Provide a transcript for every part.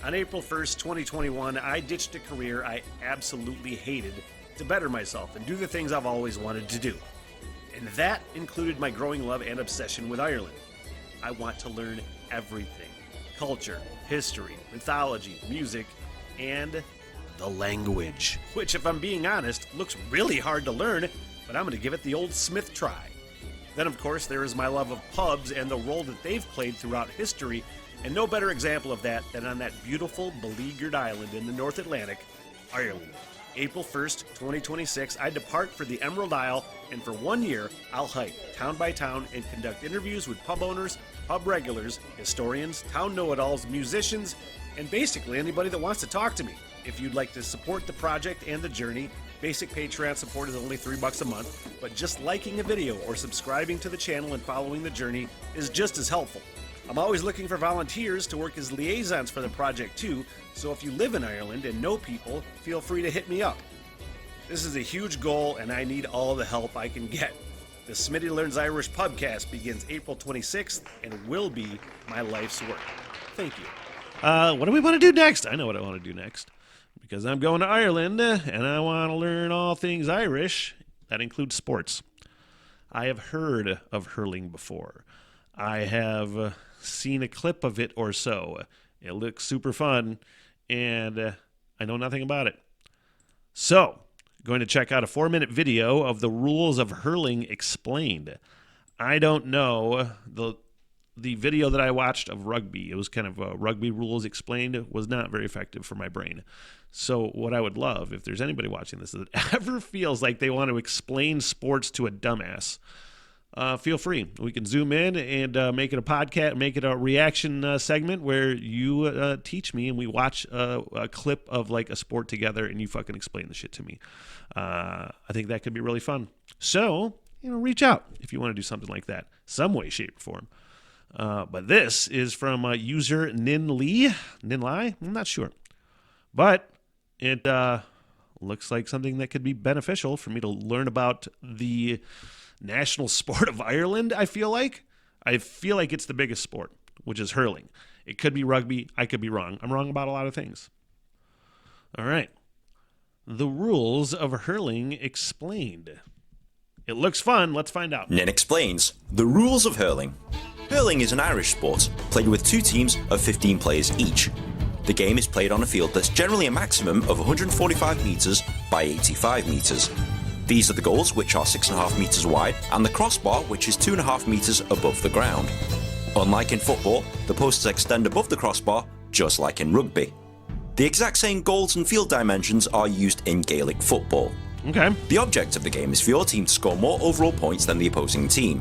On April 1st, 2021, I ditched a career I absolutely hated to better myself and do the things I've always wanted to do. And that included my growing love and obsession with Ireland. I want to learn everything: culture, history, mythology, music, and the language. Which, if I'm being honest, looks really hard to learn, but I'm going to give it the old Smith try. Then, of course, there is my love of pubs and the role that they've played throughout history, and no better example of that than on that beautiful, beleaguered island in the North Atlantic, Ireland. April 1st, 2026, I depart for the Emerald Isle, and for 1 year, I'll hike town by town and conduct interviews with pub owners, pub regulars, historians, town know-it-alls, musicians, and basically anybody that wants to talk to me. If you'd like to support the project and the journey, basic Patreon support is only $3 a month, but just liking a video or subscribing to the channel and following the journey is just as helpful. I'm always looking for volunteers to work as liaisons for the project too, so if you live in Ireland and know people, feel free to hit me up. This is a huge goal and I need all the help I can get. The Smitty Learns Irish Pubcast begins April 26th and will be my life's work. Thank you. What do we want to do next? I know what I want to do next. Because I'm going to Ireland and I want to learn all things Irish. That includes sports. I have heard of hurling before. I have seen a clip of it or so. It looks super fun, and I know nothing about it. So, going to check out a 4-minute video of the rules of hurling explained. I don't know. The video that I watched of rugby, it was kind of rugby rules explained, was not very effective for my brain. So what I would love, if there's anybody watching this that ever feels like they want to explain sports to a dumbass, feel free. We can zoom in and make it a podcast, make it a reaction segment where you teach me and we watch a clip of like a sport together and you fucking explain the shit to me. I think that could be really fun. So, reach out if you want to do something like that, some way, shape, or form. But this is from user Ninlai? I'm not sure. But it looks like something that could be beneficial for me to learn about the national sport of Ireland, I feel like. I feel like it's the biggest sport, which is hurling. It could be rugby. I could be wrong. I'm wrong about a lot of things. All right. The rules of hurling explained. It looks fun. Let's find out. Nin explains the rules of hurling. Hurling is an Irish sport, played with 2 teams of 15 players each. The game is played on a field that's generally a maximum of 145 metres by 85 metres. These are the goals, which are 6.5 metres wide, and the crossbar, which is 2.5 metres above the ground. Unlike in football, the posts extend above the crossbar, just like in rugby. The exact same goals and field dimensions are used in Gaelic football. Okay. The object of the game is for your team to score more overall points than the opposing team.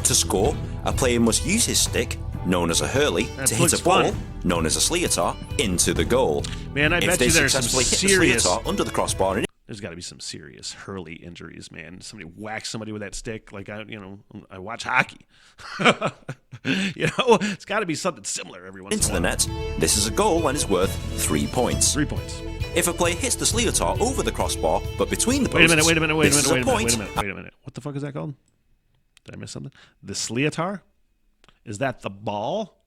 To score, a player must use his stick, known as a hurley, to hit a ball, known as a sliotar, into the goal. Man, I bet you there's some serious... hit the sliotar under the crossbar... There's got to be some serious hurley injuries, man. Somebody whacks somebody with that stick. Like, I watch hockey. It's got to be something similar every once in a while. Into the net, this is a goal and is worth 3 points. 3 points. If a player hits the sliotar over the crossbar, but between the posts... Wait a minute. What the fuck is that called? Did I miss something? The sliotar? Is that the ball?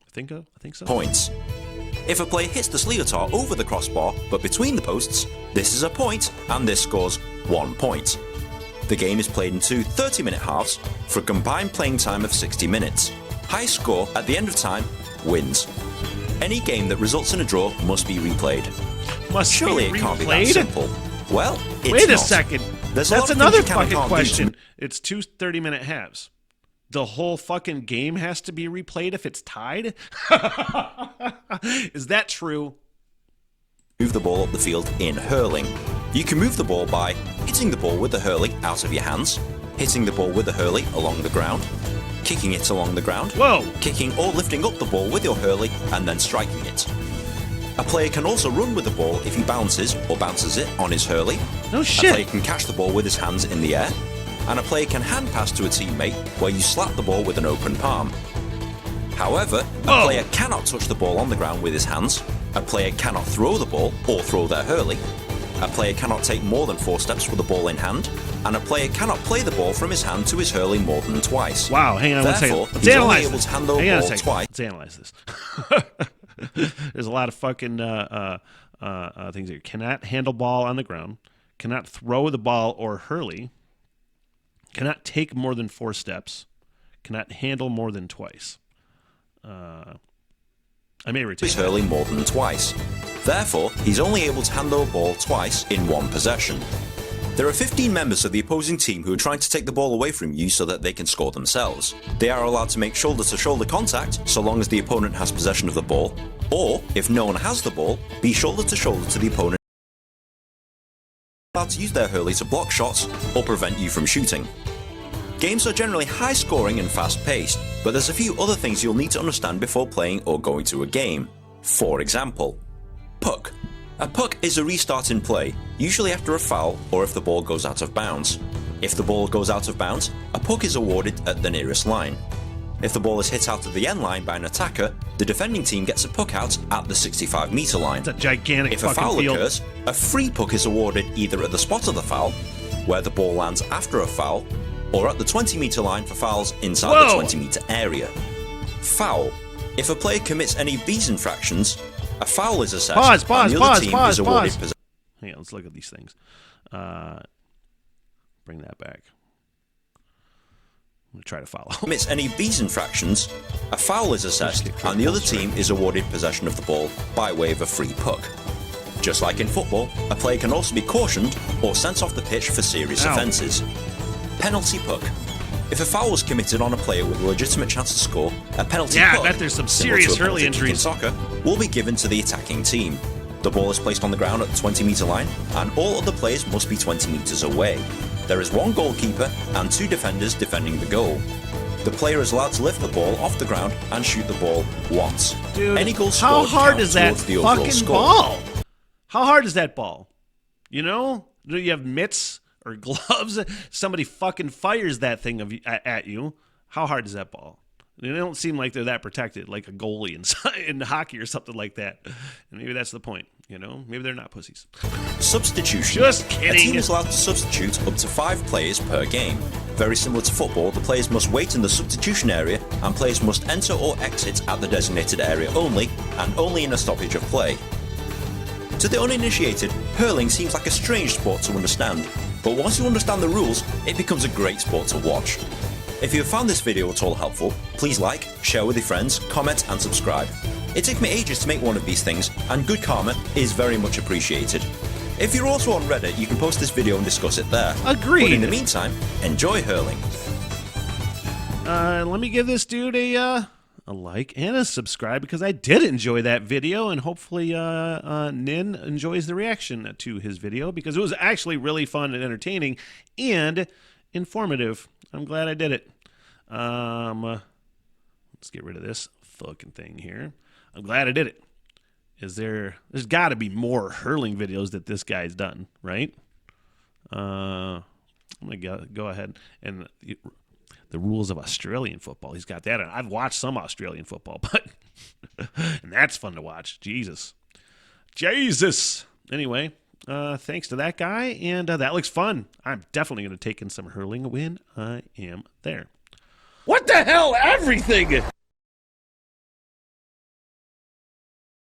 I think so. Points. If a player hits the sliotar over the crossbar, but between the posts, this is a point, and this scores 1 point. The game is played in 2 30-minute halves for a combined playing time of 60 minutes. Highest score at the end of time wins. Any game that results in a draw must be replayed. Surely it can't be that simple. Well, it's Wait a not. second. That's another fucking question. It's 2 30-minute halves. The whole fucking game has to be replayed if it's tied? Is that true? Move the ball up the field in hurling. You can move the ball by hitting the ball with the hurley out of your hands, hitting the ball with the hurley along the ground, kicking it along the ground, kicking or lifting up the ball with your hurley and then striking it. A player can also run with the ball if he bounces it on his hurley. No shit. A player can catch the ball with his hands in the air. And a player can hand pass to a teammate where you slap the ball with an open palm. However, a player cannot touch the ball on the ground with his hands, a player cannot throw the ball or throw their hurley, A player cannot take more than 4 steps with the ball in hand, and a player cannot play the ball from his hand to his hurling more than twice. Wow, hang on one second. Therefore, Let's he's analyze only able this. to handle the ball twice. Let's analyze this. There's a lot of fucking things here. Cannot handle ball on the ground. Cannot throw the ball or hurley. Cannot take more than 4 steps. Cannot handle more than twice. I may retain. He's hurling more than twice. Therefore, he's only able to handle a ball twice in 1 possession. There are 15 members of the opposing team who are trying to take the ball away from you so that they can score themselves. They are allowed to make shoulder-to-shoulder contact so long as the opponent has possession of the ball, or, if no one has the ball, be shoulder-to-shoulder to the opponent. Allowed to use their hurley to block shots or prevent you from shooting. Games are generally high-scoring and fast-paced, but there's a few other things you'll need to understand before playing or going to a game. For example, puck. A puck is a restart in play, usually after a foul or if the ball goes out of bounds. If the ball goes out of bounds, a puck is awarded at the nearest line. If the ball is hit out of the end line by an attacker, the defending team gets a puck out at the 65-meter line. It's a gigantic If a fucking foul field. occurs, a free puck is awarded either at the spot of the foul, where the ball lands after a foul, or at the 20-meter line for fouls inside the 20-meter area. Foul. If a player commits any of these infractions, a foul is assessed and the other team is awarded possession. Hang on, let's look at these things. Bring that back. I'm going to try to follow. Commits any of these infractions, a foul is assessed and the other team is awarded possession of the ball by way of a free puck. Just like in football, a player can also be cautioned or sent off the pitch for serious offences. Penalty puck. If a foul was committed on a player with a legitimate chance to score, a penalty puck, I bet there's some similar serious to a hurley penalty kick in injuries. soccer, will be given to the attacking team. The ball is placed on the ground at the 20-meter line, and all other players must be 20 meters away. There is 1 goalkeeper and 2 defenders defending the goal. The player is allowed to lift the ball off the ground and shoot the ball once. Dude, any goal how scored hard counts is that towards the overall fucking score. ball? How hard is that ball? You know? Do you have mitts or gloves? Somebody fucking fires that thing at you. How hard is that ball? They don't seem like they're that protected, like a goalie in hockey or something like that. And maybe that's the point, you know? Maybe they're not pussies. Substitution. Just kidding. A team is allowed to substitute up to 5 players per game. Very similar to football, the players must wait in the substitution area and players must enter or exit at the designated area only, and only in a stoppage of play. To the uninitiated, hurling seems like a strange sport to understand, but once you understand the rules, it becomes a great sport to watch. If you have found this video at all helpful, please like, share with your friends, comment and subscribe. It took me ages to make one of these things, and good karma is very much appreciated. If you're also on Reddit, you can post this video and discuss it there. Agreed. But in the meantime, enjoy hurling. Let me give this dude a like and a subscribe because I did enjoy that video, and hopefully Nin enjoys the reaction to his video because it was actually really fun and entertaining and informative. I'm glad I did it. Let's get rid of this fucking thing here. I'm glad I did it. There's got to be more hurling videos that this guy's done, right? I'm going to go ahead and the rules of Australian football. He's got that. I've watched some Australian football, but and that's fun to watch. Jesus. Anyway, thanks to that guy, and that looks fun. I'm definitely going to take in some hurling when I am there. What the hell? Everything!